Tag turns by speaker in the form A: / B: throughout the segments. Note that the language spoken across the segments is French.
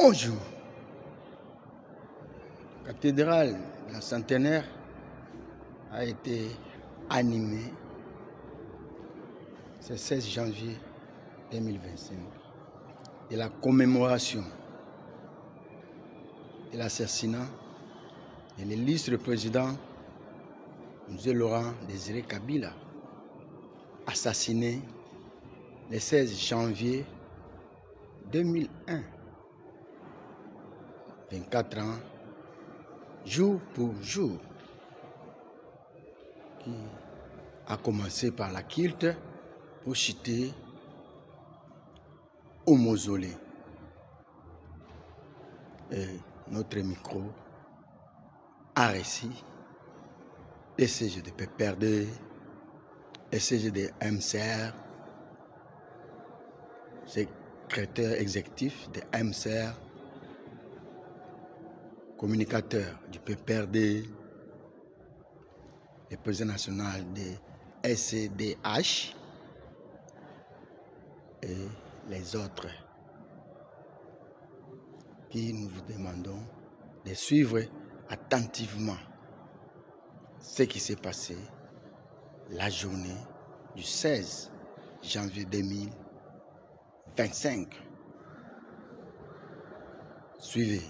A: 11 jours. La cathédrale de la Centenaire a été animée ce 16 janvier 2025 et la commémoration de l'assassinat de l'illustre président M. Laurent Désiré Kabila, assassiné le 16 janvier 2001, 24 ans, jour pour jour, qui a commencé par la culte pour chuter au mausolée. Et notre micro a réussi les CG de PPRD, les CG de MCR, secrétaire exécutif de MCR, communicateur du PPRD, le président national de SCDH et les autres qui nous vous demandons de suivre attentivement ce qui s'est passé la journée du 16 janvier 2025. Suivez.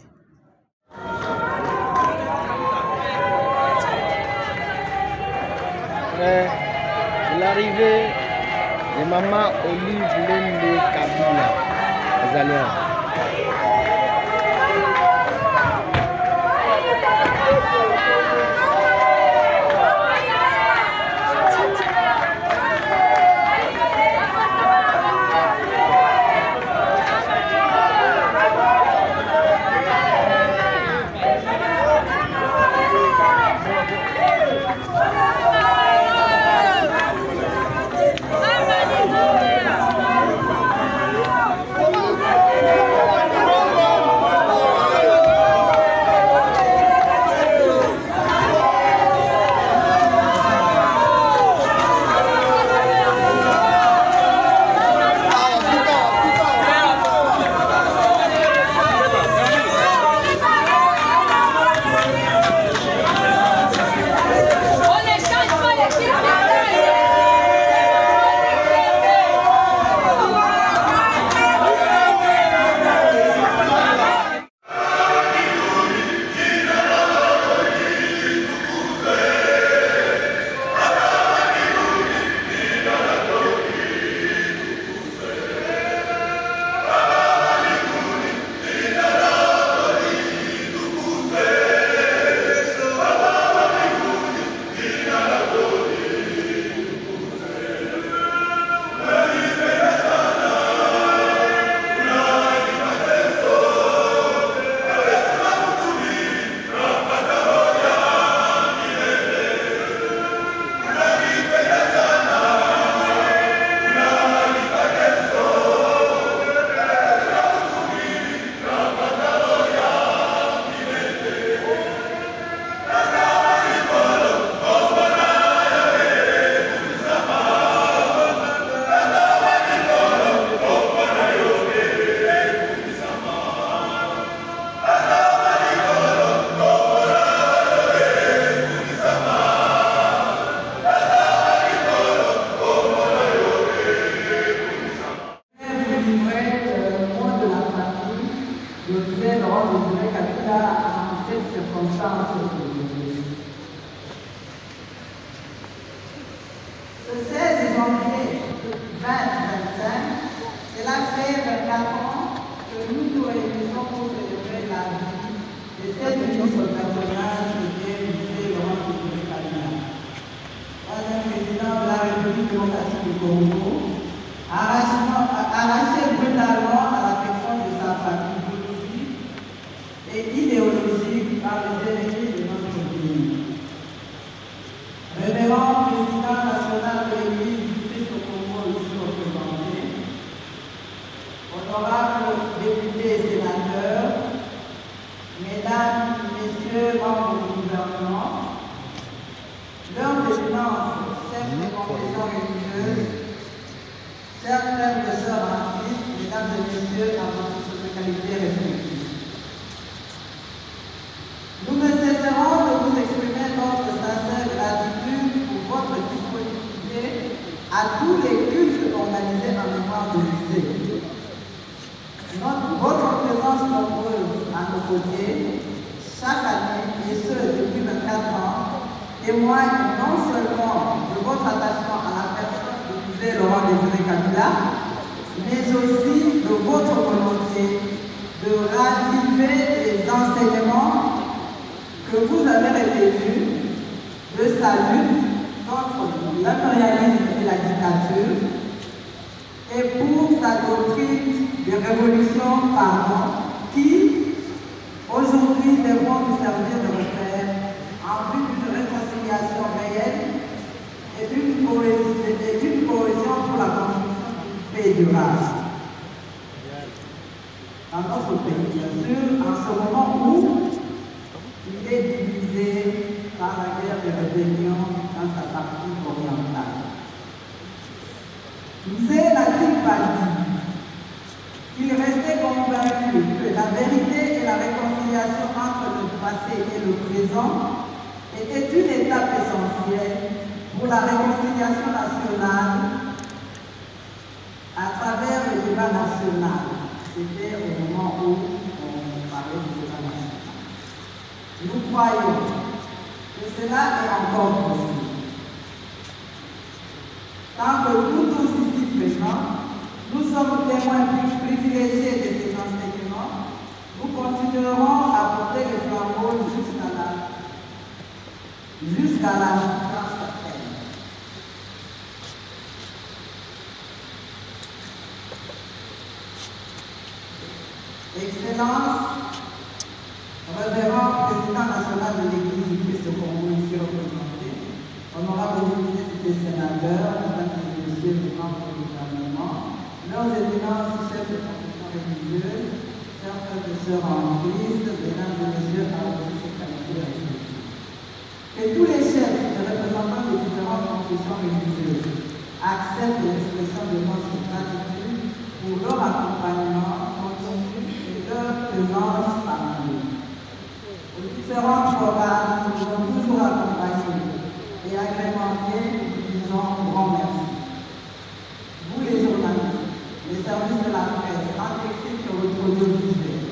B: L'arrivée de Maman Olive Lembe Kabila, les Alliances.
C: Le 16 janvier 2025, c'est la fête de 4 ans que nous nous réunissons pour célébrer la vie de cet illustre personnage qui est M. Laurent Désiré Kabila. Troisième président de la République démocratique du Congo, arraché brutalement à l'affection de sa famille politique et idéologique par les ennemis de notre pays. Révérend président national de l'Église du Christ au Congo ici représenté, honorables députés et sénateurs, mesdames, messieurs, membres du gouvernement, leurs éminences, chefs de confession religieuse, chers frères et sœurs artistes, mesdames et messieurs, dans votre qualité respective. Votre présence nombreuse à nos côtés, chaque année, et ce depuis 24 ans, témoigne non seulement de votre attachement à la personne du musée Laurent Désiré Kabila, mais aussi de votre volonté de raviver les enseignements que vous avez retenus de sa lutte contre l'impérialisme et la dictature et pour sa doctrine de révolution qui, aujourd'hui, devront nous servir de repère en vue d'une réconciliation réelle et d'une cohésion pour la construction d'une paix durable. Dans notre pays, bien sûr, en ce moment où il est divisé par la guerre de rébellion dans sa partie orientale. Mzee Latif a dit qu'il restait convaincu que la vérité et la réconciliation entre le passé et le présent étaient une étape essentielle pour la réconciliation nationale à travers le débat national. C'était au moment où on parlait du débat national. Nous croyons que cela est encore possible. Tant que nous tous ici présents, nous sommes témoins privilégiés de ces enseignements, nous continuerons à porter le flambeau jusqu'à la France certaine. Excellence, révérend président national de l'Église du Christ au Congo, ici représenté, honorable députés et sénateurs, mesdames et messieurs les membres du gouvernement, leurs éminences, chefs de confession religieuse, chers frères et sœurs en Christ, mesdames et messieurs, à ces qualités respectives. Que tous les chefs et représentants des différentes confessions religieuses acceptent l'expression de notre gratitude pour leur accompagnement continu et leur présence parmi nous. Aux différents programmes, nous avons toujours accompagné et agrémenté, nous disons grand merci. Vous les journalistes, les services de la presse, en écrit et audiovisuel,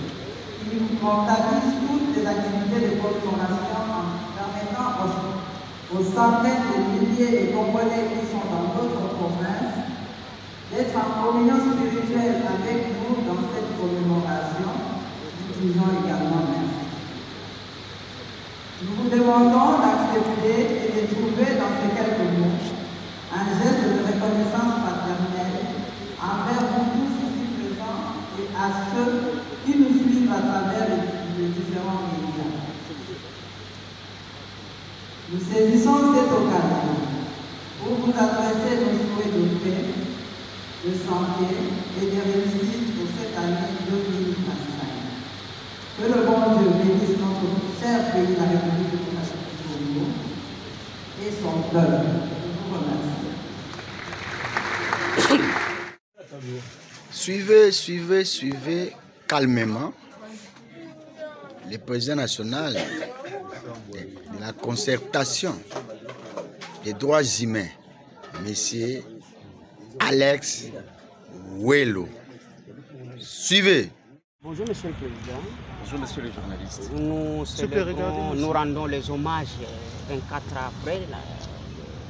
C: qui comptabilisent toutes les activités de coordination en permettant aux centaines de milliers de Congolais qui sont dans d'autres provinces d'être en communion spirituelle avec nous dans cette commémoration, nous disons également merci. Nous vous demandons d'accepter et de trouver dans ces quelques mots un geste de reconnaissance fraternelle envers vous tous ici présents et à ceux qui nous suivent à travers les différents médias. Nous saisissons cette occasion pour vous adresser nos souhaits de paix, de santé et de réussite pour cette année 2025. Que le bon Dieu bénisse notre cher pays, la République démocratique du Congo, et son peuple. Je vous remercie.
A: Suivez calmement le président national de la concertation des droits humains, M. Alex Wello. Suivez.
D: Bonjour Monsieur le Président.
E: Bonjour Monsieur le journaliste.
D: Nous rendons les hommages 24 ans après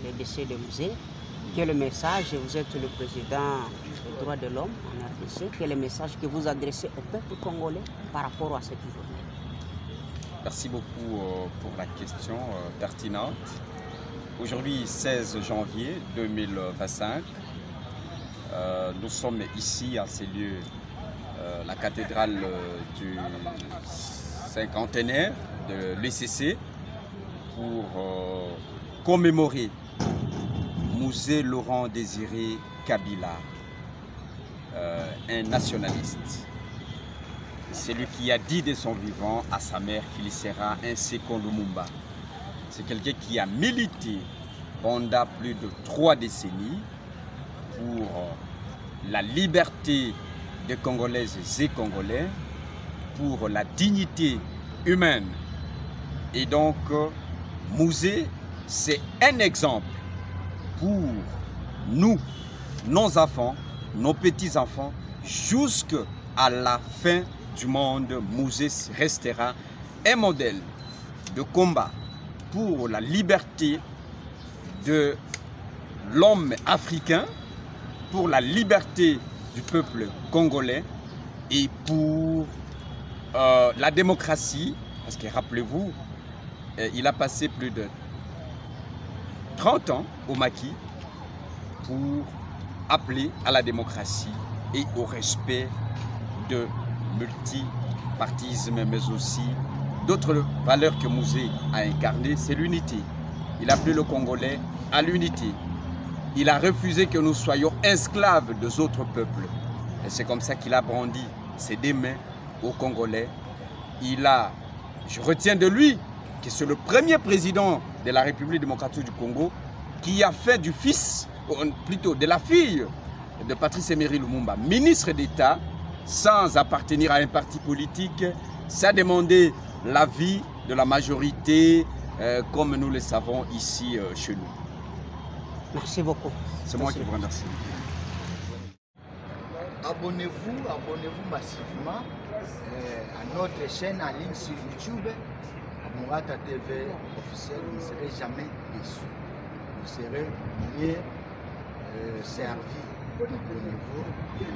D: le décès de Mzee. Quel est le message? Vous êtes le président des droits de l'homme en RDC. Quel est le message que vous adressez au peuple congolais par rapport à cette journée?
E: Merci beaucoup pour la question pertinente. Aujourd'hui, 16 janvier 2025, nous sommes ici à ces lieux, la cathédrale du cinquantenaire de l'ECC, pour commémorer Mzee Laurent Désiré Kabila, un nationaliste. Celui qui a dit de son vivant à sa mère qu'il sera un second Lumumba. C'est quelqu'un qui a milité pendant plus de 3 décennies pour la liberté des Congolaises et Congolais, pour la dignité humaine. Et donc, Mzee, c'est un exemple pour nous, nos enfants, nos petits-enfants, jusqu'à à la fin du monde, Moses restera un modèle de combat pour la liberté de l'homme africain, pour la liberté du peuple congolais et pour la démocratie, parce que rappelez-vous, il a passé plus de 30 ans au maquis pour appeler à la démocratie et au respect de multipartisme, mais aussi d'autres valeurs que Mosé a incarnées, c'est l'unité. Il a appelé le Congolais à l'unité. Il a refusé que nous soyons esclaves des autres peuples. Et c'est comme ça qu'il a brandi ses deux mains aux Congolais. Je retiens de lui que c'est le premier président de la République démocratique du Congo qui a fait du fils, plutôt de la fille de Patrice Emery Lumumba, ministre d'État, sans appartenir à un parti politique, sans demander l'avis de la majorité, comme nous le savons ici chez nous.
D: Merci beaucoup.
E: C'est moi qui vous remercie.
B: Abonnez-vous massivement à notre chaîne en ligne sur YouTube, Mourata TV officiel. Vous ne serez jamais déçus. Vous serez mieux servi. Abonnez-vous. Il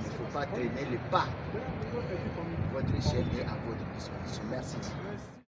B: ne faut pas traîner les pas. Votre chaîne est à votre disposition. Merci.